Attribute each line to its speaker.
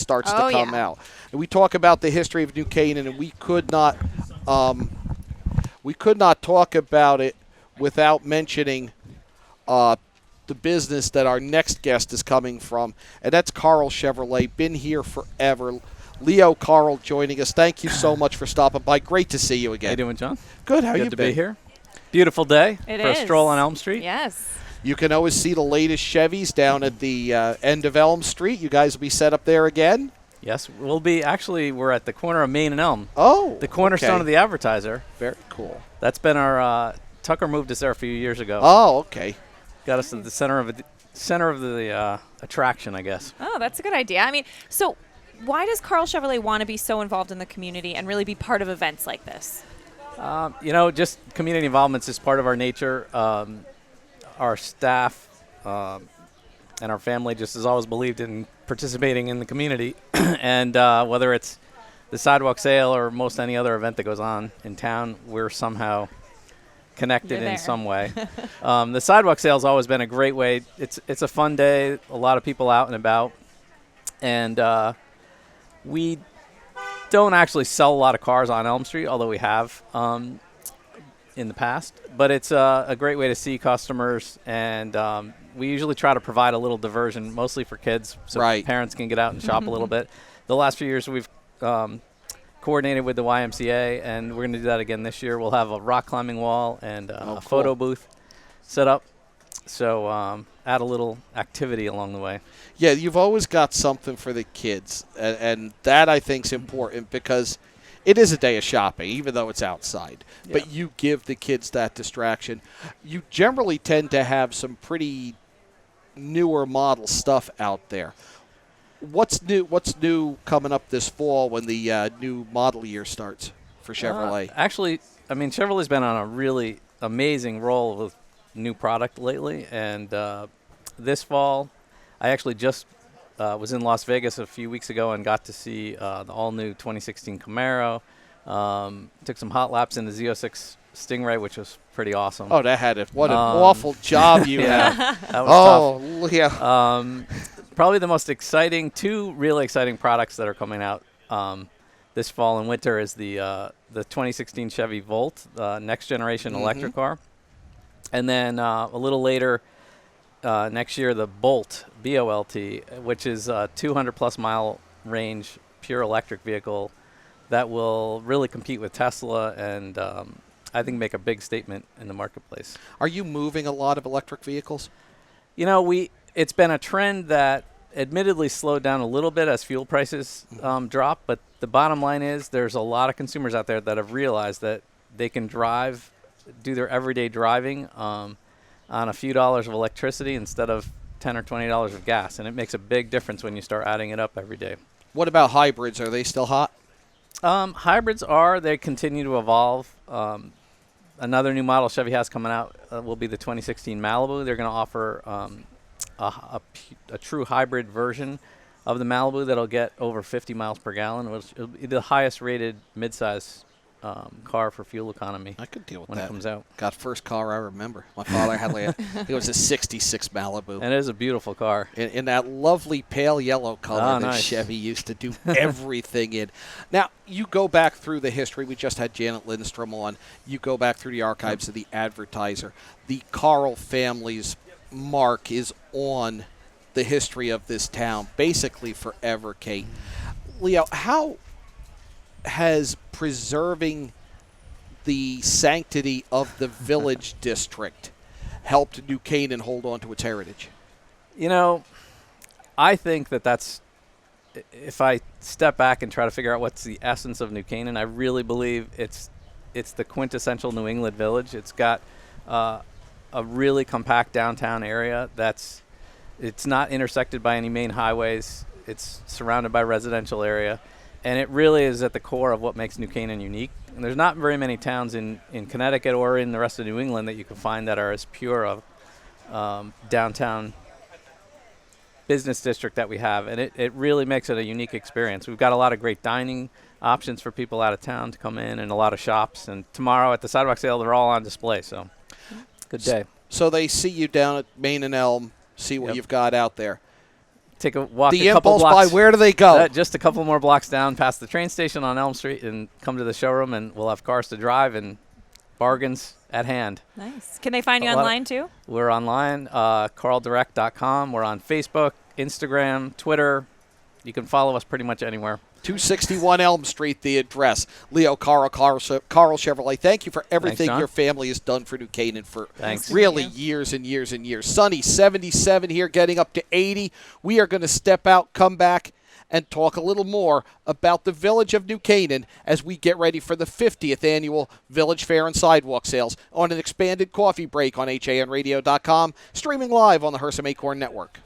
Speaker 1: starts to come out. And we talk about the history of New Canaan, and we could not talk about it without mentioning the business that our next guest is coming from, and that's Karl Chevrolet. Been here forever. Leo Karl joining us. Thank you so much for stopping by. Great to see you again.
Speaker 2: How you doing, John?
Speaker 1: Good. How you been?
Speaker 2: Good to be here. Beautiful day for a stroll on Elm Street.
Speaker 3: Yes.
Speaker 1: You can always see the latest Chevys down at the end of Elm Street. You guys will be set up there again?
Speaker 2: Yes, we'll be. Actually, we're at the corner of Main and Elm.
Speaker 1: Oh,
Speaker 2: the cornerstone of the Advertiser.
Speaker 1: Very cool.
Speaker 2: That's been our Tucker moved us there a few years ago.
Speaker 1: Oh, okay.
Speaker 2: Got us to the center of the attraction, I guess.
Speaker 3: Oh, that's a good idea. I mean, so why does Karl Chevrolet want to be so involved in the community and really be part of events like this?
Speaker 2: Just community involvement is part of our nature. Our staff and our family just has always believed in participating in the community. And whether it's the sidewalk sale or most any other event that goes on in town, we're somehow connected in some way. The sidewalk sale has always been a great way. It's a fun day, a lot of people out and about. And we don't actually sell a lot of cars on Elm Street, although we have in the past. But it's a great way to see customers, and we usually try to provide a little diversion, mostly for kids, so parents can get out and shop a little bit. The last few years we've coordinated with the YMCA, and we're going to do that again this year. We'll have a rock climbing wall and a photo booth set up, so add a little activity along the way.
Speaker 1: Yeah, you've always got something for the kids, and that I think is important because it is a day of shopping, even though it's outside. Yeah. But you give the kids that distraction. You generally tend to have some pretty newer model stuff out there. What's new coming up this fall when the new model year starts for Chevrolet?
Speaker 2: Actually, I mean, Chevrolet's been on a really amazing roll with new product lately. And this fall, I actually just was in Las Vegas a few weeks ago and got to see the all-new 2016 Camaro. Took some hot laps in the Z06 Stingray, which was pretty awesome.
Speaker 1: Oh, that had it. What an awful job you had.
Speaker 2: That was
Speaker 1: tough. Yeah.
Speaker 2: Probably the most exciting, two really exciting products that are coming out this fall and winter is the 2016 Chevy Volt, next generation electric car. And then a little later next year, the Bolt, B-O-L-T, which is a 200-plus mile range pure electric vehicle that will really compete with Tesla and I think make a big statement in the marketplace.
Speaker 1: Are you moving a lot of electric vehicles?
Speaker 2: You know, it's been a trend that admittedly slowed down a little bit as fuel prices drop, but the bottom line is there's a lot of consumers out there that have realized that they can do their everyday driving on a few dollars of electricity instead of $10 or $20 of gas, and it makes a big difference when you start adding it up every day.
Speaker 1: What about hybrids? Are they still hot?
Speaker 2: Hybrids they continue to evolve. Another new model Chevy has coming out will be the 2016 Malibu. They're going to offer a true hybrid version of the Malibu that'll get over 50 miles per gallon, which will be the highest rated midsize car for fuel economy.
Speaker 1: I could deal with
Speaker 2: when
Speaker 1: that.
Speaker 2: It comes out.
Speaker 1: God, first car I remember. My father had I think it was a 66 Malibu.
Speaker 2: And it is a beautiful car.
Speaker 1: In that lovely pale yellow color that
Speaker 2: nice.
Speaker 1: Chevy used to do everything in. Now, you go back through the history. We just had Janet Lindstrom on. You go back through the archives of the Advertiser. The Karl family's mark is on the history of this town, basically forever, Kate. Leo, how has preserving the sanctity of the Village District helped New Canaan hold on to its heritage?
Speaker 2: You know, I think that's, if I step back and try to figure out what's the essence of New Canaan, I really believe it's the quintessential New England village. It's got a really compact downtown area it's not intersected by any main highways. It's surrounded by residential area. And it really is at the core of what makes New Canaan unique. And there's not very many towns in Connecticut or in the rest of New England that you can find that are as pure of downtown business district that we have. And it really makes it a unique experience. We've got a lot of great dining options for people out of town to come in and a lot of shops. And tomorrow at the sidewalk sale, they're all on display. So good day.
Speaker 1: So they see you down at Main and Elm, see what you've got out there.
Speaker 2: take a walk
Speaker 1: The
Speaker 2: a couple
Speaker 1: impulse
Speaker 2: blocks.
Speaker 1: buy, where do they go?
Speaker 2: Just a couple more blocks down past the train station on Elm Street and come to the showroom, and we'll have cars to drive and bargains at hand.
Speaker 3: Nice. Can they find you
Speaker 2: A lot of-
Speaker 3: online too?
Speaker 2: We're online, KarlDirect.com. We're on Facebook, Instagram, Twitter. You can follow us pretty much anywhere.
Speaker 1: 261 Elm Street, the address. Leo Karl Chevrolet, thank you for everything
Speaker 2: John.
Speaker 1: your family has done for New Canaan for
Speaker 2: Thanks.
Speaker 1: really
Speaker 3: Thank
Speaker 1: years and years and years. Sunny, 77 here, getting up to 80. We are going to step out, come back, and talk a little more about the village of New Canaan as we get ready for the 50th annual Village Fair and Sidewalk Sales on an expanded coffee break on HANradio.com, streaming live on the Hersom Acorn Network.